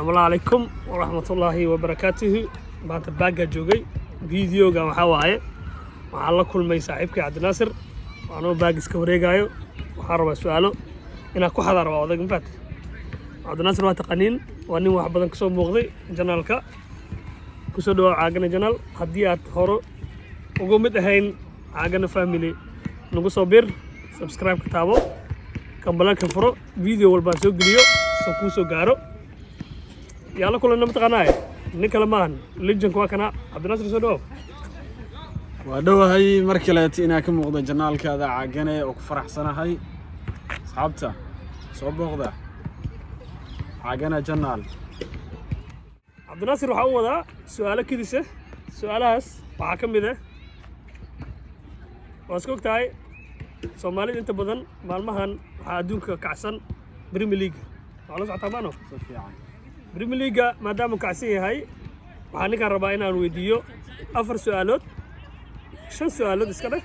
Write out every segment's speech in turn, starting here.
السلام عليكم ورحمة الله وبركاته. بعد باقة جوجي فيديو جا وحواي وعلى كل ما يساعدك عبد الناصر وأنا باقي سكوري جايو وحارب سؤاله إن أكو حضر بعض جنبات عبد الناصر وتقنين وأني واحد بدن كسب مغضي جنالك كسر عاجنا جنال هديات هرو وقومت هين عاجنا فاميلي نقول صبر سبسكرايب كتابه كمبلا كفرو فيديو والباسو جريو سكوسو جارو يلا كلنا متقناي نكلا مان لجن كواكنا عبد الناصر سودو ودوه هاي مركلة إنا كم وقضى جنال كذا عجنة وكفرح سنة هاي صحبته صوب وقضى عجنة جنال عبد الناصر وحوضة سؤالك كذا سؤالهاس وحكم بده واسكوك تاي سومالي انت بدن مالمهان حادونك كعسن بريمي ليج خلاص عطامانو صفي عن بريمي ليج ما دام كعسيه هاي waxaan ninkaan rabaa inaan weydiiyo 4 su'aalood 5 su'aalood iska dheh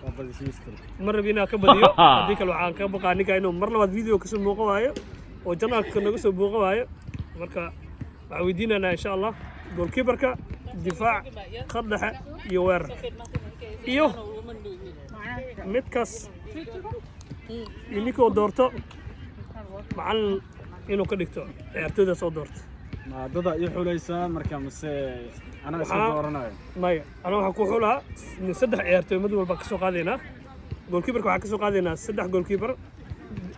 قبل سيستر mar rabi inaan ka badiyo haddii kale waxaan ka baqaa ninka inuu mar labaad video kasoo muuqo waayo oo janaalka naga soo muuqo waayo marka waxaan weydiinaynaa insha allah goalkeeperka difaac khad dhexe iyo weerar iyo midkaas inikoo doorto macallin inuu ka dhigto ciyaartooyda soo doorto ما ضد يحوليسا مركب مس أنا أسمع دورنا مايا أنا waxaan ku xulaa saddex ciyaartooy mid walba ka soo qaadayna goalkeeperka waxaan ka soo qaadaynaa saddex goalkeeper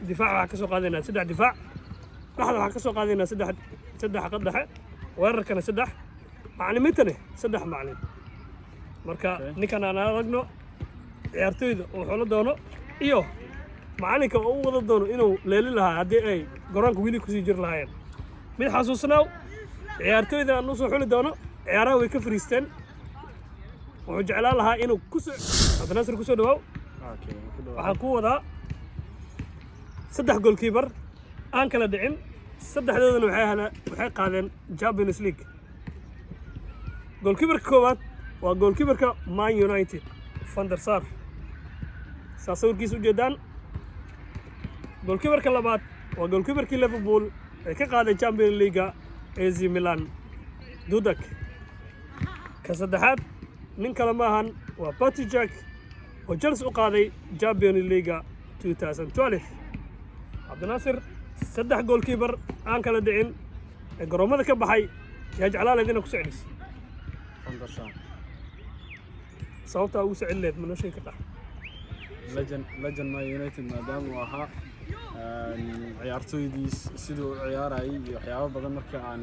difaac waxaan ka soo qaadaynaa saddex difaac dhaxda waxaan ka soo qaadaynaa saddex qad dhexe weerarkana saddex macallimiintana saddex macallin marka ninkan aan aragno ciyaartooyda oo xolo doono iyo macallinka oo u wada doono inuu leeli lahaa haddii ay garoonka wili ku sii jir lahaayeen mid xasuusnaaw ciyaartooyda aan soo xuli doono ciyaaraha way ka fariisteen wuxuu jeclaan lahaa inuu ku soo Cabdi Naasir ku soo dhawaw waxaan ku wadaa saddex goalkeeper aan kala dhicin saddexdoodana waxay qaadeen Champions League goalkeeperka koowaad waa goalkeeperka Man United Van der Sar sawirkiisa u jeedaan goalkeeperka labaad waa goalkeeperkii Liverpool ay ka qaaday Champions League AC Milan Dudak ka saddexaad nin kale maahan waa Petr Cech oo Chelsea u qaaday Champions League 2012 Cabdi Naasir saddex goalkeeper aan kala dhicin ee garoomada ka baxay yaa jeclaan lahayd inay ku socdis فندرشان sababta ugu socon lahayd ma noo sheegi kartaa لجن ما يونايتد ما دام وها ciyaartooydiis sidoo ciyaarayay iyo waxyaabo badan marka aan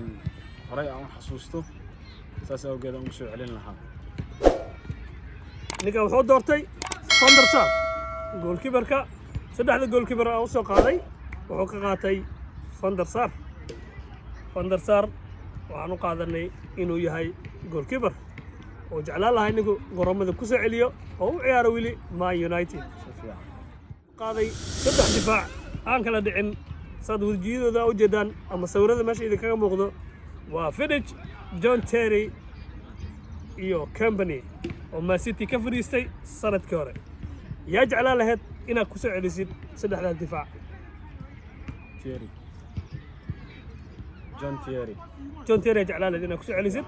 horay aan xasuusto saas awgeed aan u soo celin lahaa ninka wuxuu doortay Van der Sar goalkeeperka saddexda goalkeeper aan soo qaaday wuxuu ka qaatay Van der Sar waxaan u qaadanay inuu yahay goalkeeper oo jeclaan lahaa inuu garoomada ku soo celiyo oo u ciyaaro wili Man United qaaday saddex difaac aan kala dhicin sad wajiyadooda u jeedaan ama sawirada meesha idin kaga muuqdo waa Vidic John Terry iyo Company oo Man City ka fariistay sanadkii hore yaa jeclaan lahayd inaad ku soo celisid saddexda difaac تيري John Terry jeclaan lahayd inaad ku soo celisid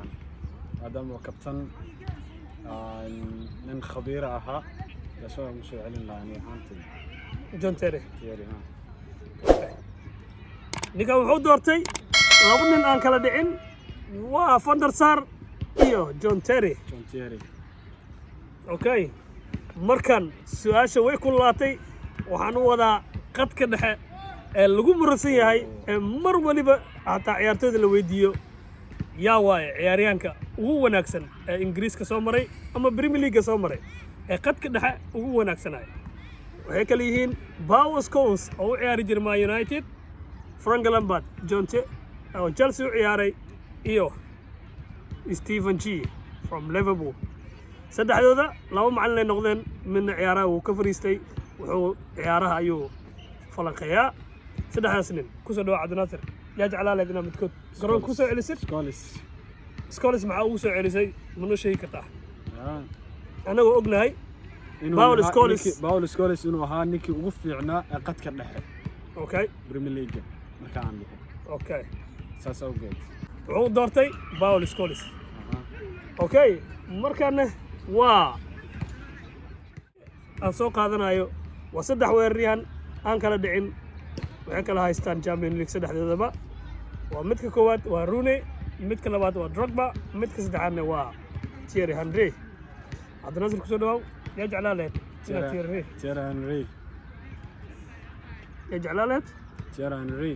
maadaama uu kabtan nin khabiir ahaa taasoo aan soo celin lahaa ani ahaantii John Terry تيري ها ninka wuxuu doortay laba nin aan kala dhicin waa Van der Sar iyo John Terry جون تيري okay markan su'aasha way ku laatay waxaan u wadaa qadka dhexe ee lagu muransan yahay ee mar waliba hataa ciyaartooyda la weydiiyo yaa waaye ciyaaryahanka ugu wanaagsan ee Ingiriiska soo maray ama Premier League soo maray ee qadka dhexe ugu wanaagsanay waxay kala yihiin Paul Scholes oo u ciyaari jiray Man United Frank Lampard oo Chelsea u ciyaaray iyo Steven Gerrard from Liverpool saddexdooda laba macallin ay noqdeen midna ciyaaraha uu ka fariistay wuxuu ciyaaraha ayuu falanqeeyaa saddexdaas nin ku soo dhawaad Cabdi Naasir yaa jeclaan lahayd inaad midkood garoon ku soo celisid Scholes maxaa ugu soo celisay ma noo sheegi kartaa anagoo ognahay Paul Scholes inuu ahaa ninkii ugu fiicnaa ee qadka dhexe okay Premier League marka aan dhaho okay saas awgeed wuxuu doortay Paul Scholes. Aha. Okay, markaana waa aan soo qaadanayo waa saddex weeraryahan aan kala dhicin waxay kala haystaan Champions League saddexdoodaba waa midka koowaad waa Rooney midka labaad waa Drogba midka saddexaadna waa Thierry Henry Cabdinaasir kusoo dhawaaw yaa jeclaa lahayd Thierry Henry yaa jeclaa lahayd Thierry Henry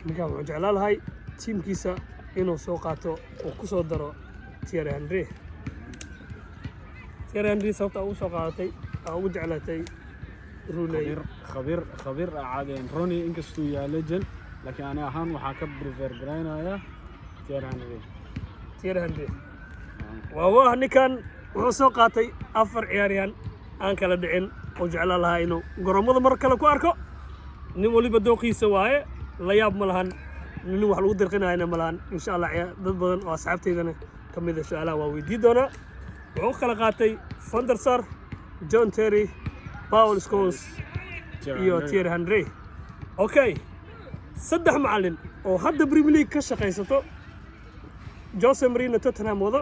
ninkaan wuxuu jeclaa lahay tiimkiisa inuu soo qaato oo ku soo daro Thierry Henry sababta uu soo qaadatay ugu jeclaatay Rooney khabiir caadeen Rooney inkastuu yahay legend laakiin ani ahaan waxaa ka prefer garaynayaa Thierry Henry waa ninkan wuxuu soo qaatay 4 ciyaaryahan aan kala dhicin oo jeclaa lahaa inuu garoomada mar kale ku arko nin waliba dooqiisa waaye la yaab ma lahan nin wax lagu dirqinayna ma lahan insha Allah dad badan oo asxaabteydana ka mid ah su'aalaha waa weydii doonaa wuxuu kala qaatay Van der Sar John Terry Paul Scholes iyo Thierry Henry okay saddex macallin oo hadda Premier League ka shaqaysato Jose Mourinho Tottenham wado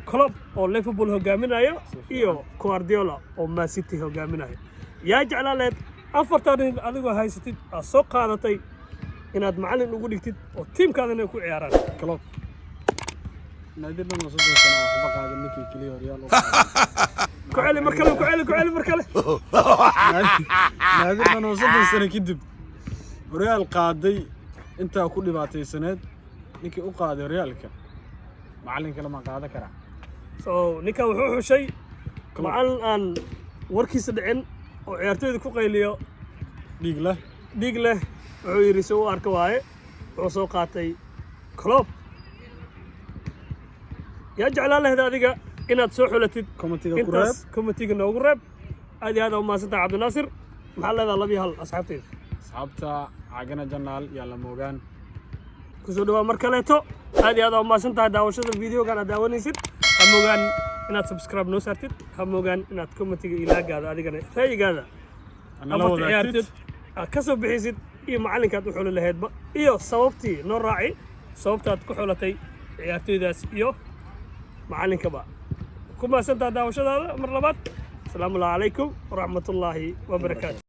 Klopp oo Liverpool hogaaminayo iyo Guardiola oo Man City hogaaminayo yaa jeclaa lahayd afartan adigoo haysatid aad soo qaadatay inaad macallin ugu dhigtid oo tiimkaadana ku ciyaaraan Klopp naadir dhan soo doonaa waxba qaadan ninkii kaliya Real كعلي مركله نادر من وصلت السنة كدب ريال قاضي انت كل باتي سند نيكي قاضي ريالك معلن كلام قاضي كرا نيكا وحوح شيء معلن ان وركي سدعين وعيارتويد كو قيليو ديق له wuxuu yiri soo arka waaye wuxuu soo qaatay Klopp yaa jeclaan lahayd adiga inaad soo xulatid komitiga noogu reeb aad iyo aad u mahadsantahay Cabdinaasir maxaa leedahay labi hal asxaabta caagana janaal yaa la moogaan kusoo dhawaa mar kaleeto aad iyo aad u mahadsantahay daawashada videogan aad daawanaysid ha moogaan inaad subscribe noo saartid ha moogaan inaad komitiga ilaagaada adigana ra'yigaada afarta ciyaartid ka soo bixisid iyo macallinkaad u xuli lahaydba iyo sababtii noo raaci sababtaad ku xulatay ciyaartooydaas iyo macallinkaba كما سنت داوشة هذا مرة بعد السلام عليكم ورحمة الله وبركاته